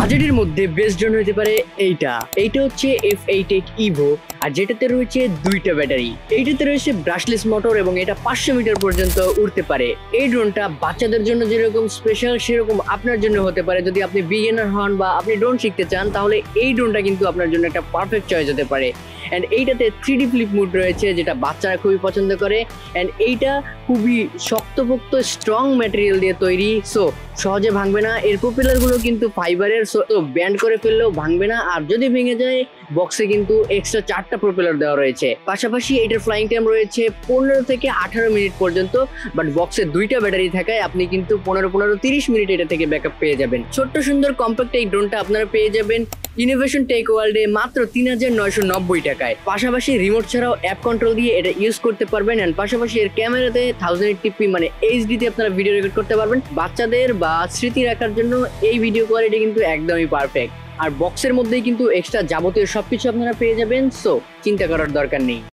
বাজেটের মধ্যে best drone হতে পারে এইটা হচ্ছে F8 ইভো, আর যেটাতে রয়েছে দুইটা ব্যাটারি। এইটাতে রয়েছে ব্রাশলেস মোটর এবং এটা 500 মিটার পর্যন্ত উড়তে পারে। এই ড্রোনটা বাচ্চাদের জন্য যেরকম স্পেশাল সেরকম আপনার জন্য হতে পারে। যদি আপনি বিগিনার হন বা আপনি ড্রোন শিখতে চান তাহলে এই ড্রোনটা কিন্তু আপনার জন্য একটা পারফেক্ট চয়েস হতে পারে। অ্যান্ড এইটাতে 3D ফ্লিপ মুড রয়েছে যেটা বাচ্চারা খুবই পছন্দ করে। অ্যান্ড এইটা খুবই শক্তপোক্ত স্ট্রং ম্যাটেরিয়াল দিয়ে তৈরি, সো সহজে ভাঙবে না। এর প্রপেলারগুলো কিন্তু ফাইবারের, সো ব্যান্ড করে ফেললেও ভাঙবে না। আর যদি ভেঙে যায় বক্সে কিন্তু এক্সট্রা 4টা প্রপেলার দেওয়া রয়েছে। পাশাপাশি এটার ফ্লাইং টাইম রয়েছে 15 থেকে 18 মিনিট পর্যন্ত, বাট বক্সে দুইটা ব্যাটারি থাকায় আপনি কিন্তু 15-30 মিনিট এটা থেকে ব্যাকআপ পেয়ে যাবেন। ছোট্ট সুন্দর কম্প্যাক্ট এই ড্রোনটা আপনারা পেয়ে যাবেন ইনোভেশন টেক ওয়ার্ল্ডে মাত্র 3990 টাকায়। পাশাপাশি রিমোট ছাড়াও অ্যাপ কন্ট্রোল দিয়ে এটা ইউজ করতে পারবেন। এন্ড পাশাপাশি এর ক্যামেরাতে 1080p মানে এইচডি তে আপনারা ভিডিও রেকর্ড করতে পারবেন। বাচ্চাদের বা স্মৃতি রাখার জন্য এই ভিডিও কোয়ালিটি কিন্তু একদমই পারফেক্ট। আর বক্সের মধ্যেই কিন্তু এক্সট্রা যাবতীয় সবকিছু আপনারা পেয়ে যাবেন, সো চিন্তা করার দরকার নেই।